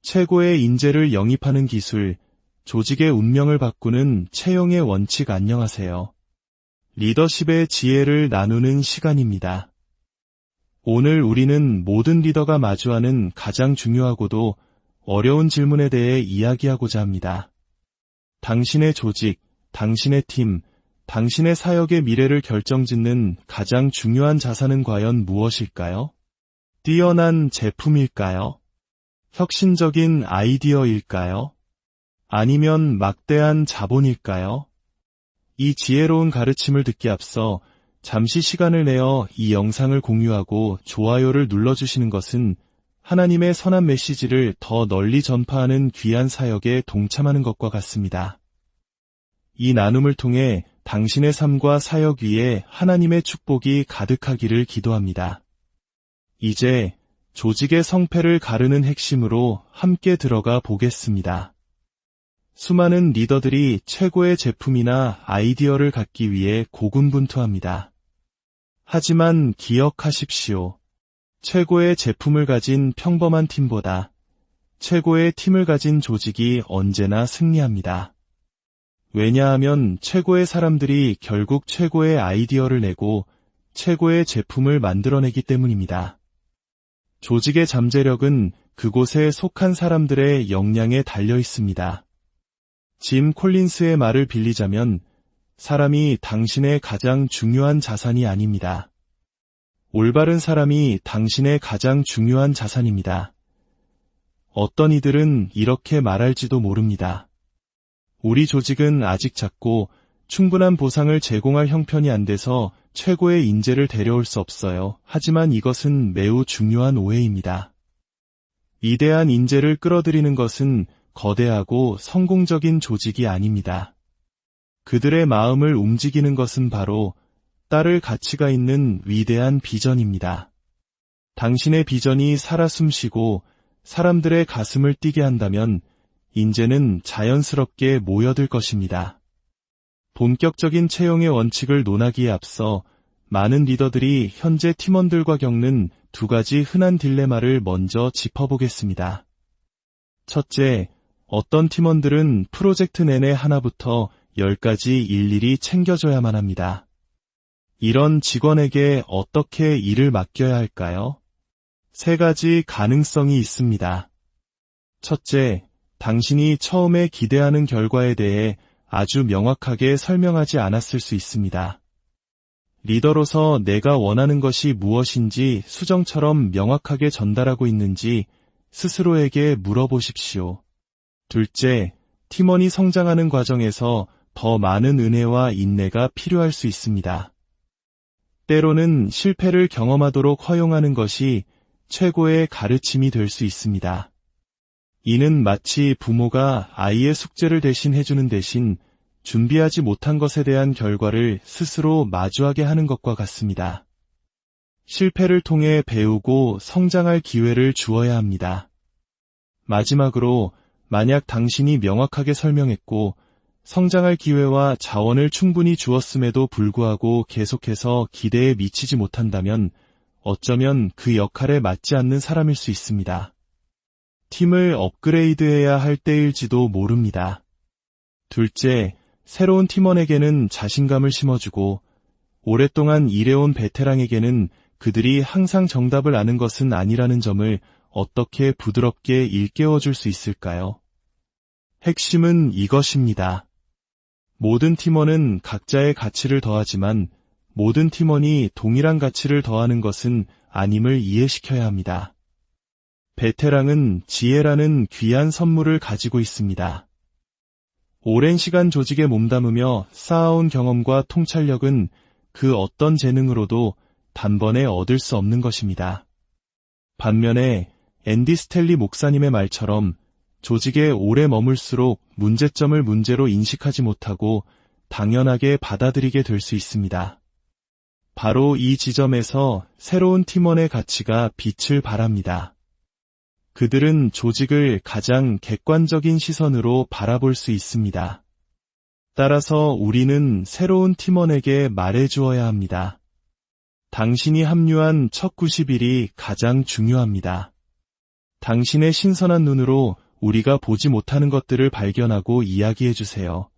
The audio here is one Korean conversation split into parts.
최고의 인재를 영입하는 기술, 조직의 운명을 바꾸는 채용의 원칙. 안녕하세요. 리더십의 지혜를 나누는 시간입니다. 오늘 우리는 모든 리더가 마주하는 가장 중요하고도 어려운 질문에 대해 이야기하고자 합니다. 당신의 조직, 당신의 팀, 당신의 사역의 미래를 결정짓는 가장 중요한 자산은 과연 무엇일까요? 뛰어난 제품일까요? 혁신적인 아이디어일까요? 아니면 막대한 자본일까요? 이 지혜로운 가르침을 듣기 앞서 잠시 시간을 내어 이 영상을 공유하고 좋아요를 눌러주시는 것은 하나님의 선한 메시지를 더 널리 전파하는 귀한 사역에 동참하는 것과 같습니다. 이 나눔을 통해 당신의 삶과 사역 위에 하나님의 축복이 가득하기를 기도합니다. 이제 조직의 성패를 가르는 핵심으로 함께 들어가 보겠습니다. 수많은 리더들이 최고의 제품이나 아이디어를 갖기 위해 고군분투합니다. 하지만 기억하십시오. 최고의 제품을 가진 평범한 팀보다 최고의 팀을 가진 조직이 언제나 승리합니다. 왜냐하면 최고의 사람들이 결국 최고의 아이디어를 내고 최고의 제품을 만들어내기 때문입니다. 조직의 잠재력은 그곳에 속한 사람들의 역량에 달려 있습니다. 짐 콜린스의 말을 빌리자면 사람이 당신의 가장 중요한 자산이 아닙니다. 올바른 사람이 당신의 가장 중요한 자산입니다. 어떤 이들은 이렇게 말할지도 모릅니다. 우리 조직은 아직 작고 충분한 보상을 제공할 형편이 안 돼서 최고의 인재를 데려올 수 없어요. 하지만 이것은 매우 중요한 오해입니다. 위대한 인재를 끌어들이는 것은 거대하고 성공적인 조직이 아닙니다. 그들의 마음을 움직이는 것은 바로 따를 가치가 있는 위대한 비전입니다. 당신의 비전이 살아 숨쉬고 사람들의 가슴을 뛰게 한다면 인재는 자연스럽게 모여들 것입니다. 본격적인 채용의 원칙을 논하기에 앞서 많은 리더들이 현재 팀원들과 겪는 두 가지 흔한 딜레마를 먼저 짚어보겠습니다. 첫째, 어떤 팀원들은 프로젝트 내내 하나부터 10까지 일일이 챙겨줘야만 합니다. 이런 직원에게 어떻게 일을 맡겨야 할까요? 세 가지 가능성이 있습니다. 첫째, 당신이 처음에 기대하는 결과에 대해 아주 명확하게 설명하지 않았을 수 있습니다. 리더로서 내가 원하는 것이 무엇인지 수정처럼 명확하게 전달하고 있는지 스스로에게 물어보십시오. 둘째, 팀원이 성장하는 과정에서 더 많은 은혜와 인내가 필요할 수 있습니다. 때로는 실패를 경험하도록 허용하는 것이 최고의 가르침이 될 수 있습니다. 이는 마치 부모가 아이의 숙제를 대신 해주는 대신 준비하지 못한 것에 대한 결과를 스스로 마주하게 하는 것과 같습니다. 실패를 통해 배우고 성장할 기회를 주어야 합니다. 마지막으로, 만약 당신이 명확하게 설명했고 성장할 기회와 자원을 충분히 주었음에도 불구하고 계속해서 기대에 미치지 못한다면 어쩌면 그 역할에 맞지 않는 사람일 수 있습니다. 팀을 업그레이드해야 할 때일지도 모릅니다. 둘째, 새로운 팀원에게는 자신감을 심어주고 오랫동안 일해온 베테랑에게는 그들이 항상 정답을 아는 것은 아니라는 점을 어떻게 부드럽게 일깨워줄 수 있을까요? 핵심은 이것입니다. 모든 팀원은 각자의 가치를 더하지만 모든 팀원이 동일한 가치를 더하는 것은 아님을 이해시켜야 합니다. 베테랑은 지혜라는 귀한 선물을 가지고 있습니다. 오랜 시간 조직에 몸담으며 쌓아온 경험과 통찰력은 그 어떤 재능으로도 단번에 얻을 수 없는 것입니다. 반면에 앤디 스텔리 목사님의 말처럼 조직에 오래 머물수록 문제점을 문제로 인식하지 못하고 당연하게 받아들이게 될 수 있습니다. 바로 이 지점에서 새로운 팀원의 가치가 빛을 발합니다. 그들은 조직을 가장 객관적인 시선으로 바라볼 수 있습니다. 따라서 우리는 새로운 팀원에게 말해주어야 합니다. 당신이 합류한 첫 90일이 가장 중요합니다. 당신의 신선한 눈으로 우리가 보지 못하는 것들을 발견하고 이야기해 주세요.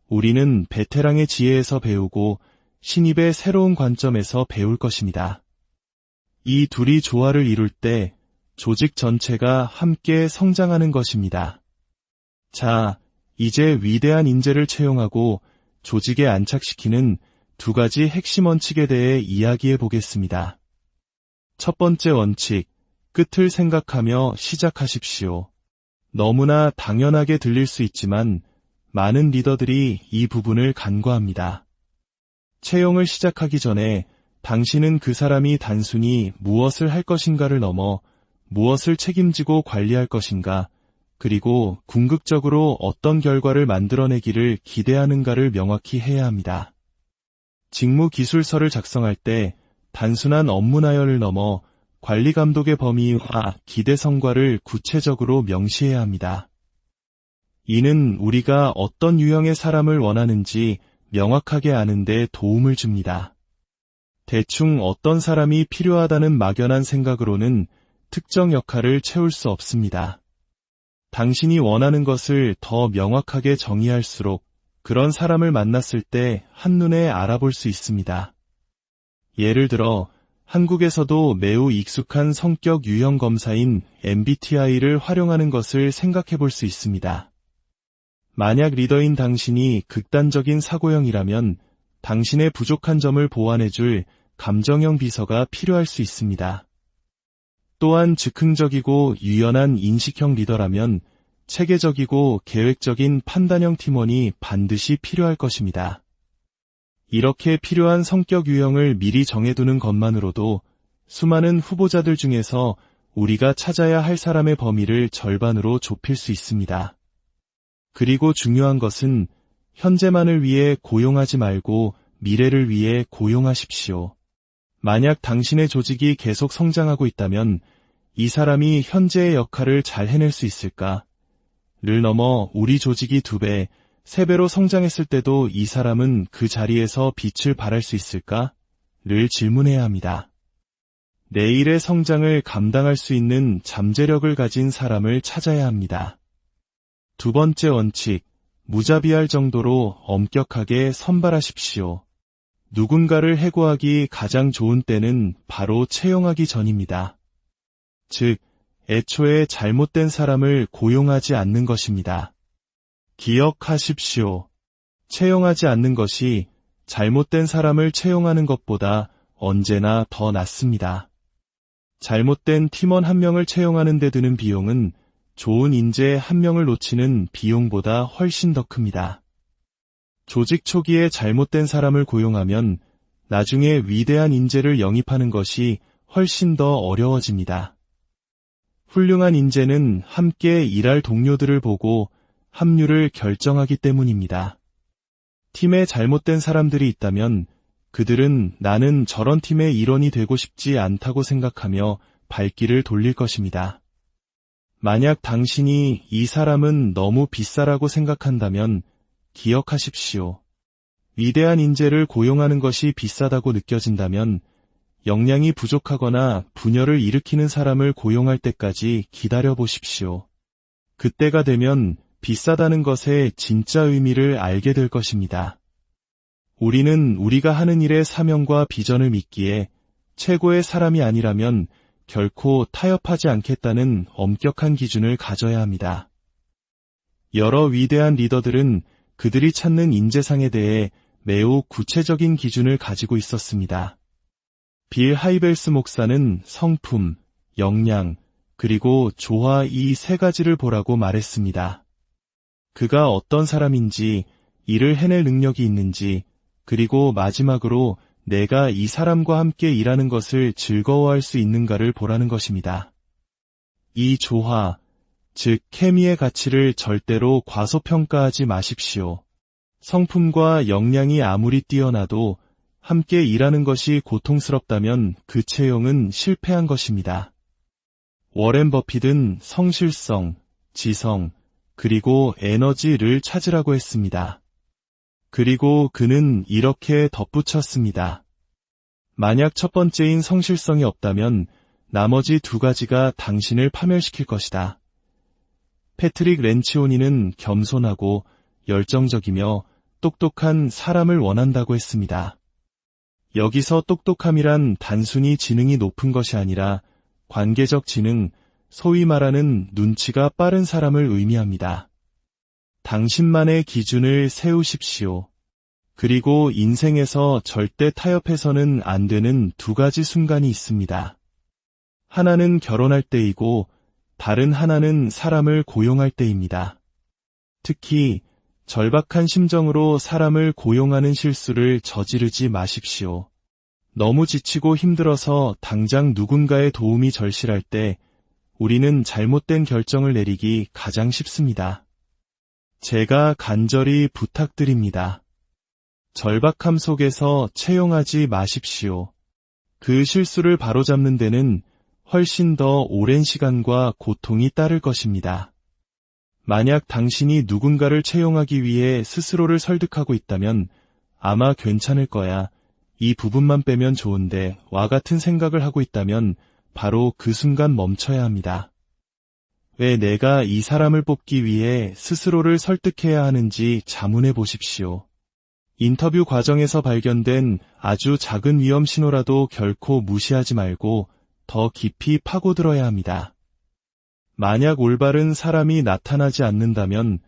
우리는 베테랑의 지혜에서 배우고 신입의 새로운 관점에서 배울 것입니다. 이 둘이 조화를 이룰 때 조직 전체가 함께 성장하는 것입니다. 자, 이제 위대한 인재를 채용하고 조직에 안착시키는 두 가지 핵심 원칙에 대해 이야기해 보겠습니다. 첫 번째 원칙, 끝을 생각하며 시작하십시오. 너무나 당연하게 들릴 수 있지만 많은 리더들이 이 부분을 간과합니다. 채용을 시작하기 전에 당신은 그 사람이 단순히 무엇을 할 것인가를 넘어 무엇을 책임지고 관리할 것인가, 그리고 궁극적으로 어떤 결과를 만들어내기를 기대하는가를 명확히 해야 합니다. 직무기술서를 작성할 때 단순한 업무 나열을 넘어 관리 감독의 범위와 기대 성과를 구체적으로 명시해야 합니다. 이는 우리가 어떤 유형의 사람을 원하는지 명확하게 아는 데 도움을 줍니다. 대충 어떤 사람이 필요하다는 막연한 생각으로는 특정 역할을 채울 수 없습니다. 당신이 원하는 것을 더 명확하게 정의할수록 그런 사람을 만났을 때 한눈에 알아볼 수 있습니다. 예를 들어 한국에서도 매우 익숙한 성격 유형 검사인 MBTI를 활용하는 것을 생각해 볼 수 있습니다. 만약 리더인 당신이 극단적인 사고형이라면 당신의 부족한 점을 보완해줄 감정형 비서가 필요할 수 있습니다. 또한 즉흥적이고 유연한 인식형 리더라면 체계적이고 계획적인 판단형 팀원이 반드시 필요할 것입니다. 이렇게 필요한 성격 유형을 미리 정해두는 것만으로도 수많은 후보자들 중에서 우리가 찾아야 할 사람의 범위를 절반으로 좁힐 수 있습니다. 그리고 중요한 것은 현재만을 위해 고용하지 말고 미래를 위해 고용하십시오. 만약 당신의 조직이 계속 성장하고 있다면 이 사람이 현재의 역할을 잘 해낼 수 있을까? 를 넘어 우리 조직이 2배, 3배로 성장했을 때도 이 사람은 그 자리에서 빛을 발할 수 있을까? 를 질문해야 합니다. 내일의 성장을 감당할 수 있는 잠재력을 가진 사람을 찾아야 합니다. 두 번째 원칙, 무자비할 정도로 엄격하게 선발하십시오. 누군가를 해고하기 가장 좋은 때는 바로 채용하기 전입니다. 즉, 애초에 잘못된 사람을 고용하지 않는 것입니다. 기억하십시오. 채용하지 않는 것이 잘못된 사람을 채용하는 것보다 언제나 더 낫습니다. 잘못된 팀원 1명을 채용하는 데 드는 비용은 좋은 인재 1명을 놓치는 비용보다 훨씬 더 큽니다. 조직 초기에 잘못된 사람을 고용하면 나중에 위대한 인재를 영입하는 것이 훨씬 더 어려워집니다. 훌륭한 인재는 함께 일할 동료들을 보고 합류를 결정하기 때문입니다. 팀에 잘못된 사람들이 있다면 그들은 나는 저런 팀의 일원이 되고 싶지 않다고 생각하며 발길을 돌릴 것입니다. 만약 당신이 이 사람은 너무 비싸라고 생각한다면 기억하십시오. 위대한 인재를 고용하는 것이 비싸다고 느껴진다면 역량이 부족하거나 분열을 일으키는 사람을 고용할 때까지 기다려보십시오. 그때가 되면 비싸다는 것의 진짜 의미를 알게 될 것입니다. 우리는 우리가 하는 일의 사명과 비전을 믿기에 최고의 사람이 아니라면 결코 타협하지 않겠다는 엄격한 기준을 가져야 합니다. 여러 위대한 리더들은 그들이 찾는 인재상에 대해 매우 구체적인 기준을 가지고 있었습니다. 빌 하이벨스 목사는 성품, 역량, 그리고 조화 이 3가지를 보라고 말했습니다. 그가 어떤 사람인지, 일을 해낼 능력이 있는지, 그리고 마지막으로 내가 이 사람과 함께 일하는 것을 즐거워할 수 있는가를 보라는 것입니다. 이 조화, 즉 케미의 가치를 절대로 과소평가하지 마십시오. 성품과 역량이 아무리 뛰어나도 함께 일하는 것이 고통스럽다면 그 채용은 실패한 것입니다. 워렌 버핏은 성실성, 지성, 그리고 에너지를 찾으라고 했습니다. 그리고 그는 이렇게 덧붙였습니다. 만약 첫 번째인 성실성이 없다면 나머지 두 가지가 당신을 파멸시킬 것이다. 패트릭 렌치오니는 겸손하고 열정적이며 똑똑한 사람을 원한다고 했습니다. 여기서 똑똑함이란 단순히 지능이 높은 것이 아니라 관계적 지능, 소위 말하는 눈치가 빠른 사람을 의미합니다. 당신만의 기준을 세우십시오. 그리고 인생에서 절대 타협해서는 안 되는 두 가지 순간이 있습니다. 하나는 결혼할 때이고 다른 하나는 사람을 고용할 때입니다. 특히 절박한 심정으로 사람을 고용하는 실수를 저지르지 마십시오. 너무 지치고 힘들어서 당장 누군가의 도움이 절실할 때 우리는 잘못된 결정을 내리기 가장 쉽습니다. 제가 간절히 부탁드립니다. 절박함 속에서 채용하지 마십시오. 그 실수를 바로잡는 데는 훨씬 더 오랜 시간과 고통이 따를 것입니다. 만약 당신이 누군가를 채용하기 위해 스스로를 설득하고 있다면 아마 괜찮을 거야. 이 부분만 빼면 좋은데 와 같은 생각을 하고 있다면 바로 그 순간 멈춰야 합니다. 왜 내가 이 사람을 뽑기 위해 스스로를 설득해야 하는지 자문해 보십시오. 인터뷰 과정에서 발견된 아주 작은 위험 신호라도 결코 무시하지 말고 더 깊이 파고들어야 합니다. 만약 올바른 사람이 나타나지 않는다면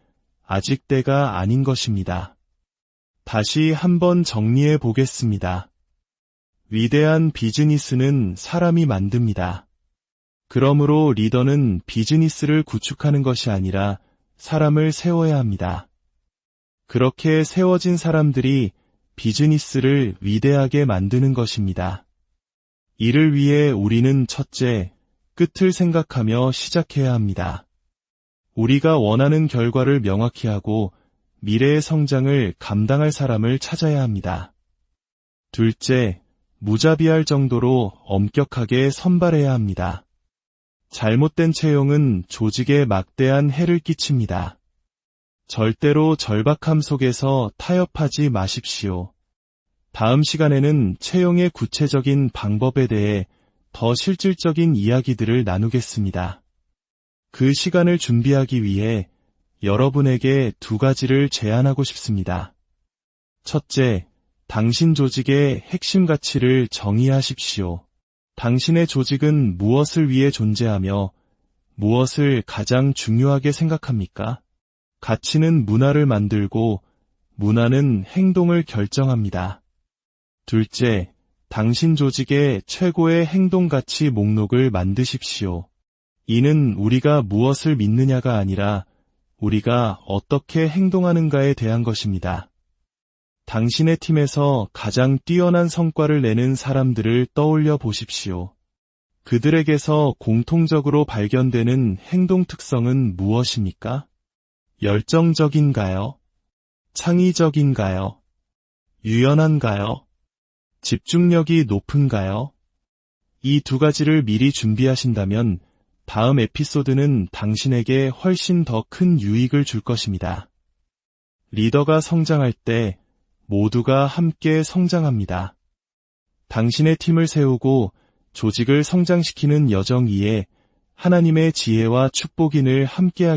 아직 때가 아닌 것입니다. 다시 한번 정리해 보겠습니다. 위대한 비즈니스는 사람이 만듭니다. 그러므로 리더는 비즈니스를 구축하는 것이 아니라 사람을 세워야 합니다. 그렇게 세워진 사람들이 비즈니스를 위대하게 만드는 것입니다. 이를 위해 우리는 첫째, 끝을 생각하며 시작해야 합니다. 우리가 원하는 결과를 명확히 하고 미래의 성장을 감당할 사람을 찾아야 합니다. 둘째, 무자비할 정도로 엄격하게 선발해야 합니다. 잘못된 채용은 조직에 막대한 해를 끼칩니다. 절대로 절박함 속에서 타협하지 마십시오. 다음 시간에는 채용의 구체적인 방법에 대해 더 실질적인 이야기들을 나누겠습니다. 그 시간을 준비하기 위해 여러분에게 두 가지를 제안하고 싶습니다. 첫째, 당신 조직의 핵심 가치를 정의하십시오. 당신의 조직은 무엇을 위해 존재하며 무엇을 가장 중요하게 생각합니까? 가치는 문화를 만들고 문화는 행동을 결정합니다. 둘째, 당신 조직의 최고의 행동 가치 목록을 만드십시오. 이는 우리가 무엇을 믿느냐가 아니라 우리가 어떻게 행동하는가에 대한 것입니다. 당신의 팀에서 가장 뛰어난 성과를 내는 사람들을 떠올려 보십시오. 그들에게서 공통적으로 발견되는 행동 특성은 무엇입니까? 열정적인가요? 창의적인가요? 유연한가요? 집중력이 높은가요? 이 두 가지를 미리 준비하신다면 다음 에피소드는 당신에게 훨씬 더 큰 유익을 줄 것입니다. 리더가 성장할 때 모두가 함께 성장합니다. 당신의 팀을 세우고 조직을 성장시키는 여정 위에 하나님의 지혜와 축복인을 함께하기